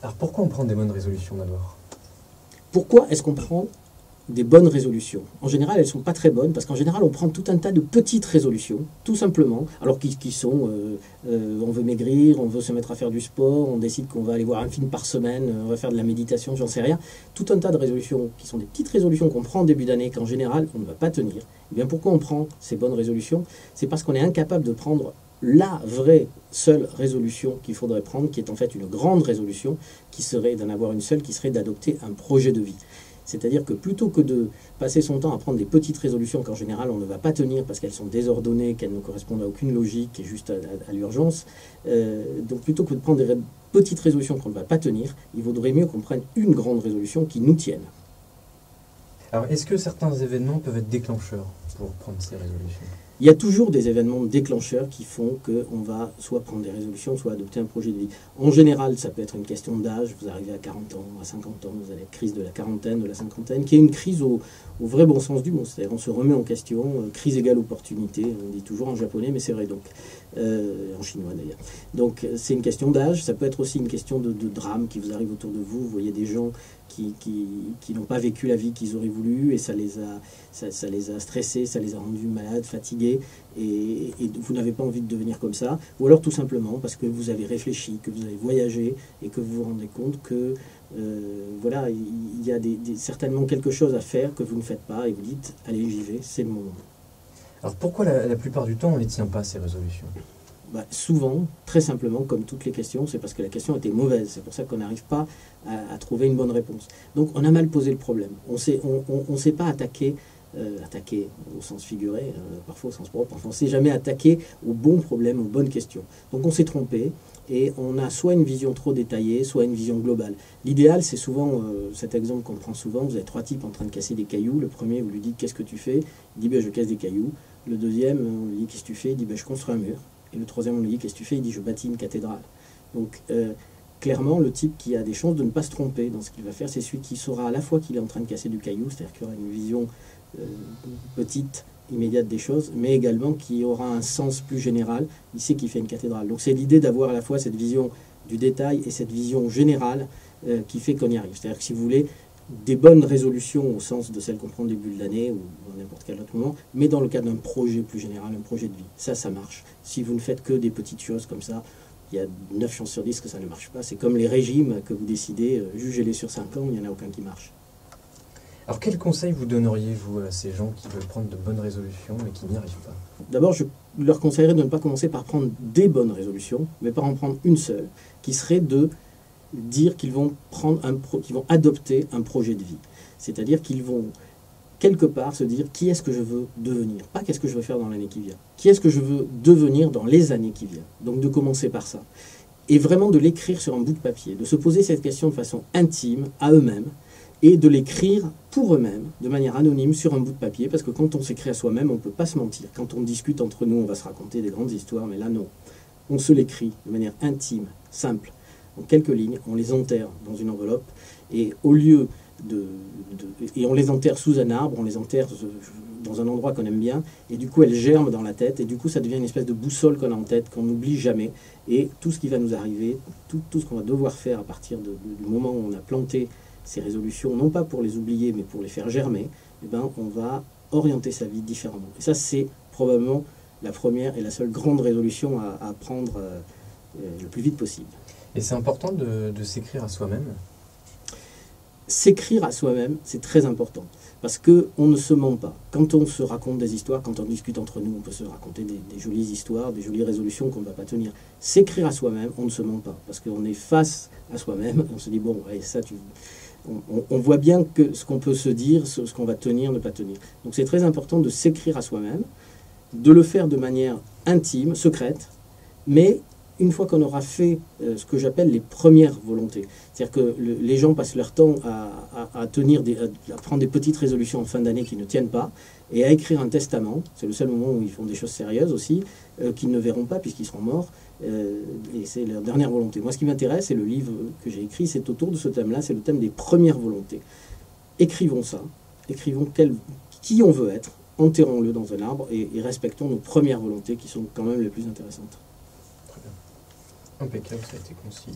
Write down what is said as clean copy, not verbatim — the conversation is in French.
Alors pourquoi on prend des bonnes résolutions d'abord? Pourquoi est-ce qu'on prend des bonnes résolutions? En général, elles ne sont pas très bonnes, parce qu'en général, on prend tout un tas de petites résolutions, tout simplement, alors qui sont, on veut maigrir, on veut se mettre à faire du sport, on décide qu'on va aller voir un film par semaine, on va faire de la méditation, j'en sais rien. Tout un tas de résolutions qui sont des petites résolutions qu'on prend en début d'année, qu'en général, on ne va pas tenir. Et bien, pourquoi on prend ces bonnes résolutions? C'est parce qu'on est incapable de prendre la vraie seule résolution qu'il faudrait prendre, qui est en fait une grande résolution, qui serait d'en avoir une seule, qui serait d'adopter un projet de vie. C'est-à-dire que plutôt que de passer son temps à prendre des petites résolutions qu'en général on ne va pas tenir parce qu'elles sont désordonnées, qu'elles ne correspondent à aucune logique et juste à l'urgence, donc plutôt que de prendre des petites résolutions qu'on ne va pas tenir, il vaudrait mieux qu'on prenne une grande résolution qui nous tienne. Alors est-ce que certains événements peuvent être déclencheurs pour prendre ces résolutions? Il y a toujours des événements déclencheurs qui font qu'on va soit prendre des résolutions, soit adopter un projet de vie. En général, ça peut être une question d'âge. Vous arrivez à 40 ans, à 50 ans, vous avez la crise de la quarantaine, de la cinquantaine, qui est une crise au vrai bon sens du mot. C'est-à-dire on se remet en question, crise égale opportunité, on dit toujours en japonais, mais c'est vrai donc, en chinois d'ailleurs. Donc c'est une question d'âge, ça peut être aussi une question de drame qui vous arrive autour de vous. Vous voyez des gens qui n'ont pas vécu la vie qu'ils auraient voulu et ça les a stressés, ça les a rendus malades, fatigués et vous n'avez pas envie de devenir comme ça. Ou alors tout simplement parce que vous avez réfléchi, que vous avez voyagé et que vous vous rendez compte que voilà, il y a certainement quelque chose à faire que vous ne faites pas et vous dites allez j'y vais, c'est le moment. Alors pourquoi la plupart du temps on ne les tient pas ces résolutions? Souvent, très simplement, comme toutes les questions, c'est parce que la question était mauvaise. C'est pour ça qu'on n'arrive pas à trouver une bonne réponse. Donc on a mal posé le problème. On ne s'est pas attaqué au sens figuré, parfois au sens propre. Enfin, on ne s'est jamais attaqué au bon problème, aux bonnes questions. Donc on s'est trompé et on a soit une vision trop détaillée, soit une vision globale. L'idéal, c'est souvent, cet exemple qu'on prend souvent, vous avez trois types en train de casser des cailloux. Le premier, vous lui dites « qu'est-ce que tu fais ?» Il dit « je casse des cailloux ». Le deuxième, on lui dit « qu'est-ce que tu fais ?» Il dit « je construis un mur ». Et le troisième, on lui dit « qu'est-ce que tu fais ?» Il dit « je bâtis une cathédrale ». Donc, clairement, le type qui a des chances de ne pas se tromper dans ce qu'il va faire, c'est celui qui saura à la fois qu'il est en train de casser du caillou, c'est-à-dire qu'il aura une vision petite, immédiate des choses, mais également qui aura un sens plus général. Il sait qu'il fait une cathédrale. Donc, c'est l'idée d'avoir à la fois cette vision du détail et cette vision générale qui fait qu'on y arrive. C'est-à-dire que si vous voulez, des bonnes résolutions au sens de celles qu'on prend au début de l'année ou à n'importe quel autre moment, mais dans le cadre d'un projet plus général, un projet de vie. Ça marche. Si vous ne faites que des petites choses comme ça, il y a 9 chances sur 10 que ça ne marche pas. C'est comme les régimes que vous décidez, jugez-les sur 5 ans, il n'y en a aucun qui marche. Alors quel conseil vous donneriez, vous, à ces gens qui veulent prendre de bonnes résolutions et qui n'y arrivent pas? D'abord, je leur conseillerais de ne pas commencer par prendre des bonnes résolutions, mais par en prendre une seule, qui serait de dire qu'ils vont adopter un projet de vie. C'est-à-dire qu'ils vont quelque part se dire qui est-ce que je veux devenir, pas qu'est-ce que je veux faire dans l'année qui vient, qui est-ce que je veux devenir dans les années qui viennent. Donc de commencer par ça. Et vraiment de l'écrire sur un bout de papier, de se poser cette question de façon intime à eux-mêmes et de l'écrire pour eux-mêmes, de manière anonyme sur un bout de papier, parce que quand on s'écrit à soi-même, on ne peut pas se mentir. Quand on discute entre nous, on va se raconter des grandes histoires, mais là non. On se l'écrit de manière intime, simple. En quelques lignes, on les enterre dans une enveloppe et au lieu et on les enterre sous un arbre, on les enterre dans un endroit qu'on aime bien et du coup elles germent dans la tête et du coup ça devient une espèce de boussole qu'on a en tête, qu'on n'oublie jamais et tout ce qui va nous arriver, tout ce qu'on va devoir faire à partir du moment où on a planté ces résolutions, non pas pour les oublier mais pour les faire germer, eh ben, on va orienter sa vie différemment. Et ça c'est probablement la première et la seule grande résolution à prendre le plus vite possible. Et c'est important de s'écrire à soi-même? S'écrire à soi-même, c'est très important. Parce qu'on ne se ment pas. Quand on se raconte des histoires, quand on discute entre nous, on peut se raconter des jolies histoires, des jolies résolutions qu'on ne va pas tenir. S'écrire à soi-même, on ne se ment pas. Parce qu'on est face à soi-même, on se dit, bon, ouais, ça, on voit bien que ce qu'on peut se dire, ce qu'on va tenir, ne pas tenir. Donc c'est très important de s'écrire à soi-même, de le faire de manière intime, secrète, mais une fois qu'on aura fait ce que j'appelle les premières volontés. C'est-à-dire que les gens passent leur temps à prendre des petites résolutions en fin d'année qui ne tiennent pas, et à écrire un testament, c'est le seul moment où ils font des choses sérieuses aussi, qu'ils ne verront pas puisqu'ils seront morts, et c'est leur dernière volonté. Moi ce qui m'intéresse, et le livre que j'ai écrit, c'est autour de ce thème-là, c'est le thème des premières volontés. Écrivons ça, écrivons qui on veut être, enterrons-le dans un arbre, et respectons nos premières volontés qui sont quand même les plus intéressantes. Impeccable, ça a été concis.